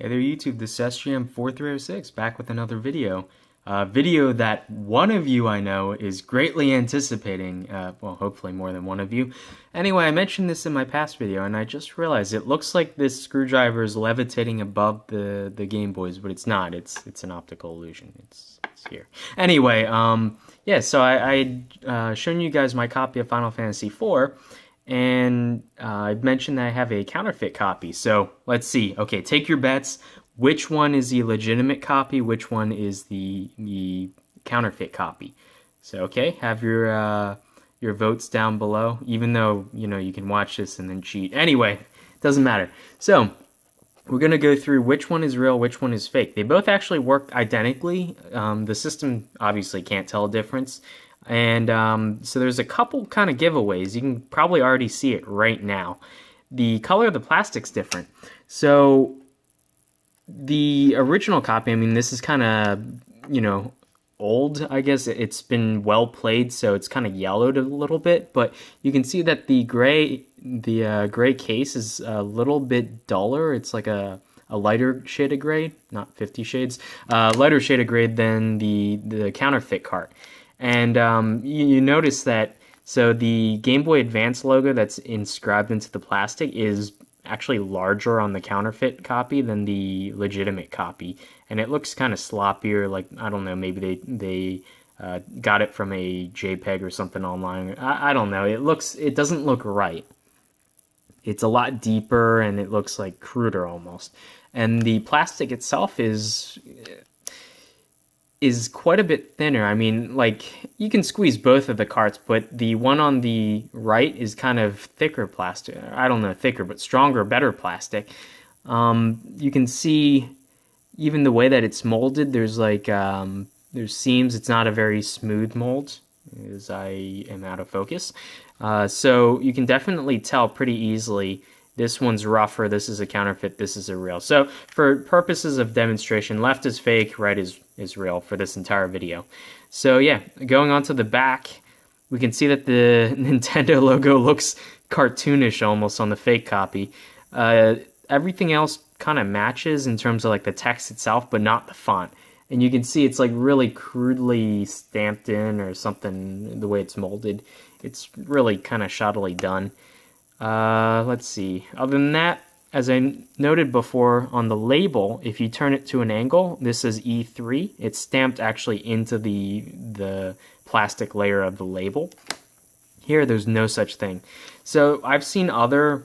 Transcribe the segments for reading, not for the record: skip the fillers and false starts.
Hey there YouTube, this is SGM4306 back with another video. A video that one of you I know is greatly anticipating, well hopefully more than one of you. Anyway, I mentioned this in my past video and I just realized it looks like this screwdriver is levitating above the Gameboys, but it's not, it's an optical illusion, it's here. Anyway, yeah, so I shown you guys my copy of Final Fantasy IV, and I mentioned that I have a counterfeit copy. So let's see. Okay, take your bets. Which one is the legitimate copy? Which one is the counterfeit copy? So okay, have your votes down below. Even though you can watch this and then cheat. Anyway, doesn't matter. So we're gonna go through which one is real, which one is fake. They both actually work identically. The system obviously can't tell a difference. And so there's a couple kind of giveaways. You can probably already see it right now. The color of the plastic's different. So the original copy, I mean, this is kind of, old, I guess. It's been well played, so it's kind of yellowed a little bit. But you can see that the gray case is a little bit duller. It's like a lighter shade of gray, not 50 shades, lighter shade of gray than the counterfeit cart. And you notice that, so the Game Boy Advance logo that's inscribed into the plastic is actually larger on the counterfeit copy than the legitimate copy. And it looks kind of sloppier, like, I don't know, maybe they got it from a JPEG or something online. I don't know, it doesn't look right. It's a lot deeper and it looks like cruder almost. And the plastic itself is quite a bit thinner. I mean, like, you can squeeze both of the carts, but the one on the right is kind of thicker plastic. I don't know, thicker, but stronger, better plastic. You can see even the way that it's molded. There's like, there's seams. It's not a very smooth mold, as I am out of focus. So you can definitely tell pretty easily this one's rougher, this is a counterfeit, this is a real. So for purposes of demonstration, left is fake, right is real for this entire video. So yeah, going on to the back, we can see that the Nintendo logo looks cartoonish almost on the fake copy. Everything else kind of matches in terms of like the text itself, but not the font. And you can see it's like really crudely stamped in or something, the way it's molded. It's really kind of shoddily done. Let's see. Other than that, as I noted before on the label, if you turn it to an angle, this is E3. It's stamped actually into the plastic layer of the label. Here, there's no such thing. So I've seen other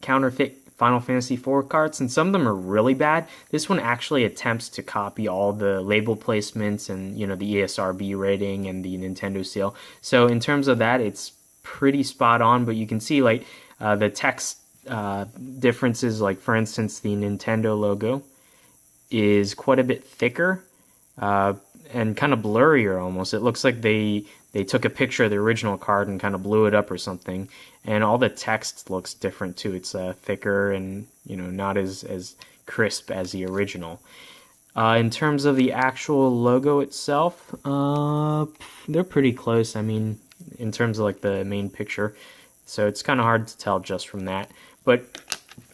counterfeit Final Fantasy IV carts, and some of them are really bad. This one actually attempts to copy all the label placements and the ESRB rating and the Nintendo seal. So in terms of that, it's pretty spot on, but you can see like the text differences. Like, for instance, the Nintendo logo is quite a bit thicker and kind of blurrier almost. It looks like they took a picture of the original card and kind of blew it up or something, and all the text looks different too. It's thicker and not as crisp as the original. In terms of the actual logo itself, they're pretty close. I mean, in terms of like the main picture, so it's kind of hard to tell just from that. But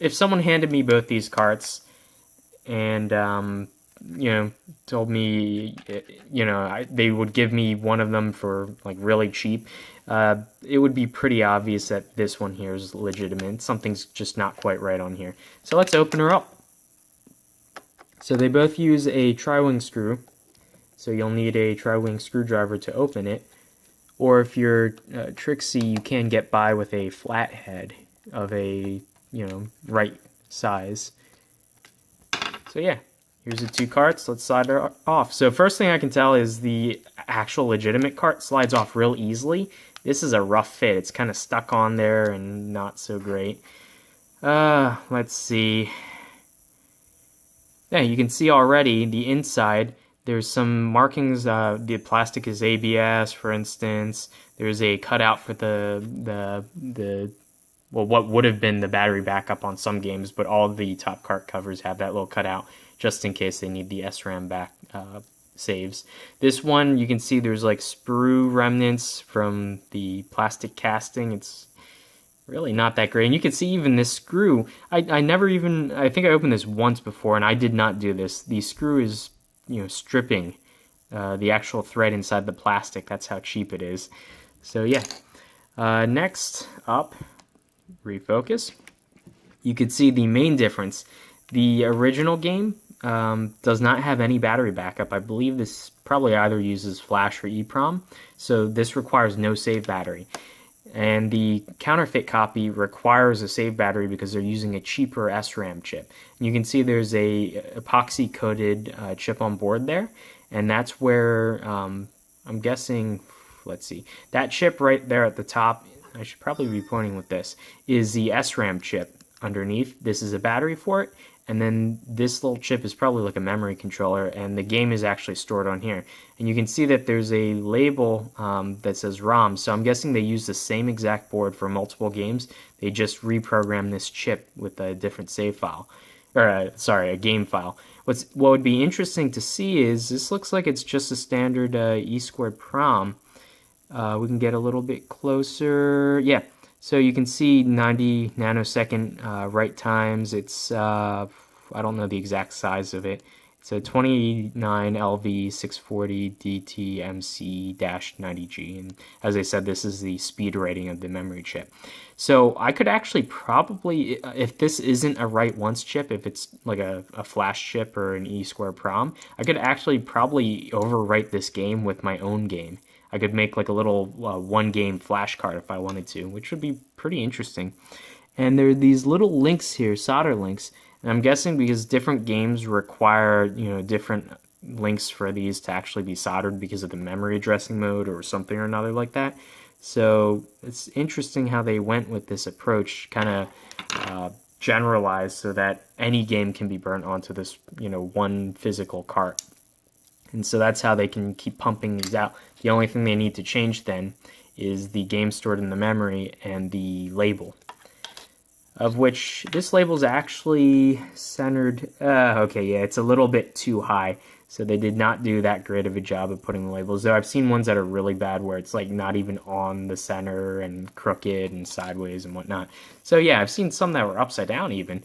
if someone handed me both these carts and told me they would give me one of them for like really cheap, it would be pretty obvious that this one here is legitimate. Something's just not quite right on here. So let's open her up. So they both use a tri-wing screw, so you'll need a tri-wing screwdriver to open it. Or if you're tricksy, you can get by with a flat head of a, right size. So yeah, here's the two carts. Let's slide her off. So first thing I can tell is the actual legitimate cart slides off real easily. This is a rough fit. It's kind of stuck on there and not so great. Let's see. Yeah, you can see already the inside. There's some markings. The plastic is ABS, for instance. There's a cutout for what would have been the battery backup on some games, but all the top cart covers have that little cutout just in case they need the SRAM back saves. This one, you can see there's like sprue remnants from the plastic casting. It's really not that great. And you can see even this screw, I never even, I think I opened this once before and I did not do this. The screw is, stripping the actual thread inside the plastic. That's how cheap it is. So yeah. Next up, refocus. You could see the main difference. The original game does not have any battery backup. I believe this probably either uses flash or EEPROM, so this requires no save battery. And the counterfeit copy requires a save battery because they're using a cheaper SRAM chip. And you can see there's a epoxy coated chip on board there, and that's where I'm guessing. Let's see, that chip right there at the top. I should probably be pointing with this is the SRAM chip underneath. This is a battery for it, and then this little chip is probably like a memory controller, and the game is actually stored on here. And you can see that there's a label that says ROM, so I'm guessing they use the same exact board for multiple games. They just reprogrammed this chip with a different save file, or a game file. What would be interesting to see is this looks like it's just a standard E2 PROM. We can get a little bit closer. Yeah, so you can see 90 nanosecond write times. It's, I don't know the exact size of it. It's a 29LV 640 DTMC-90G. And as I said, this is the speed rating of the memory chip. So I could actually probably, if this isn't a write once chip, if it's like a flash chip or an E2 PROM, I could actually probably overwrite this game with my own game. I could make like a little one-game flash card if I wanted to, which would be pretty interesting. And there are these little links here, solder links, and I'm guessing because different games require, different links for these to actually be soldered because of the memory addressing mode or something or another like that. So it's interesting how they went with this approach, kind of generalized so that any game can be burnt onto this, one physical cart. And so that's how they can keep pumping these out. The only thing they need to change then is the game stored in the memory and the label. Of which this label is actually centered. Okay, yeah, it's a little bit too high. So they did not do that great of a job of putting the labels. Though I've seen ones that are really bad where it's like not even on the center and crooked and sideways and whatnot. So yeah, I've seen some that were upside down even.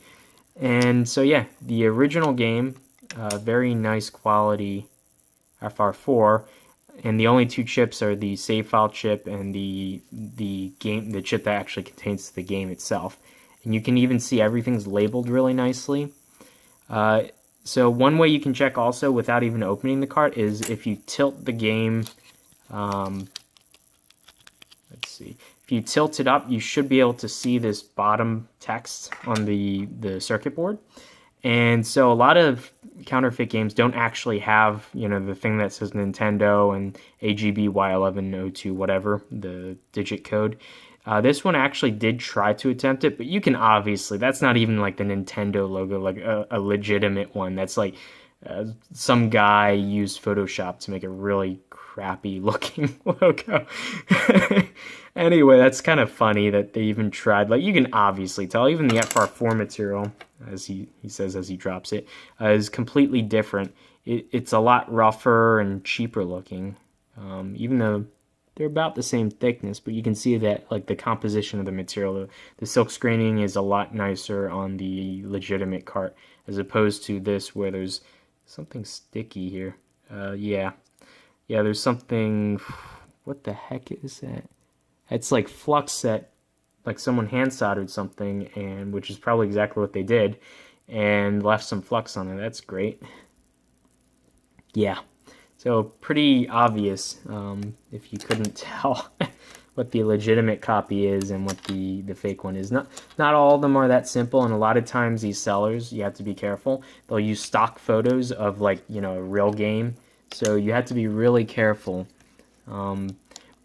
And so yeah, the original game, very nice quality FR4, and the only two chips are the save file chip and the chip that actually contains the game itself. And you can even see everything's labeled really nicely. So one way you can check also without even opening the cart is if you tilt the game. Let's see. If you tilt it up, you should be able to see this bottom text on the circuit board. And so a lot of counterfeit games don't actually have, the thing that says Nintendo and AGB Y1102, whatever, the digit code. This one actually did try to attempt it, but you can obviously, that's not even like the Nintendo logo, like a legitimate one. That's like some guy used Photoshop to make a really crappy looking logo. Anyway, that's kind of funny that they even tried. Like, you can obviously tell, even the FR4 material, as he says as he drops it, is completely different. It's a lot rougher and cheaper looking, even though they're about the same thickness, but you can see that like the composition of the material, the silk screening is a lot nicer on the legitimate cart as opposed to this where there's something sticky here. Yeah, there's something. What the heck is that? It's like flux that, like someone hand soldered something, and which is probably exactly what they did, and left some flux on it. That's great. Yeah, so pretty obvious if you couldn't tell what the legitimate copy is and what the fake one is. Not all of them are that simple, and a lot of times these sellers, you have to be careful. They'll use stock photos of like, a real game, so you have to be really careful.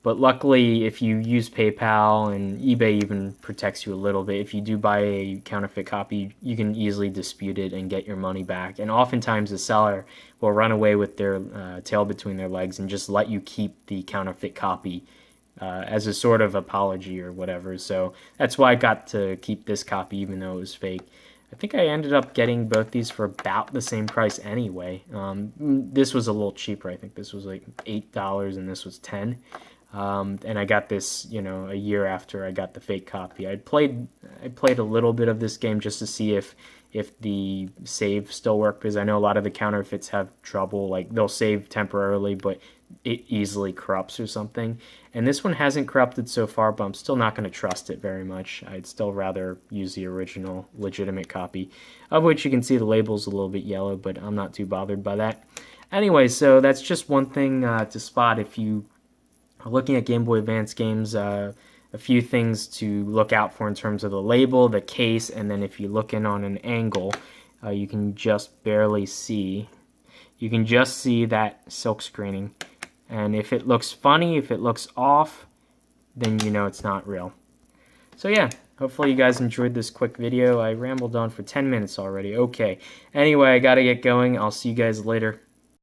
But luckily, if you use PayPal, and eBay even protects you a little bit, if you do buy a counterfeit copy, you can easily dispute it and get your money back. And oftentimes the seller will run away with their tail between their legs and just let you keep the counterfeit copy as a sort of apology or whatever. So that's why I got to keep this copy even though it was fake. I think I ended up getting both these for about the same price anyway. This was a little cheaper. I think this was like $8 and this was $10. And I got this, a year after I got the fake copy. I played a little bit of this game just to see if the save still worked, because I know a lot of the counterfeits have trouble. Like, they'll save temporarily, but it easily corrupts or something. And this one hasn't corrupted so far, but I'm still not going to trust it very much. I'd still rather use the original legitimate copy, of which you can see the label's a little bit yellow, but I'm not too bothered by that. Anyway, so that's just one thing to spot if you looking at Game Boy Advance games. A few things to look out for in terms of the label, the case, and then if you look in on an angle, you can just barely see. You can just see that silk screening. And if it looks funny, if it looks off, then you know it's not real. So yeah, hopefully you guys enjoyed this quick video. I rambled on for 10 minutes already. Okay. Anyway, I gotta get going. I'll see you guys later.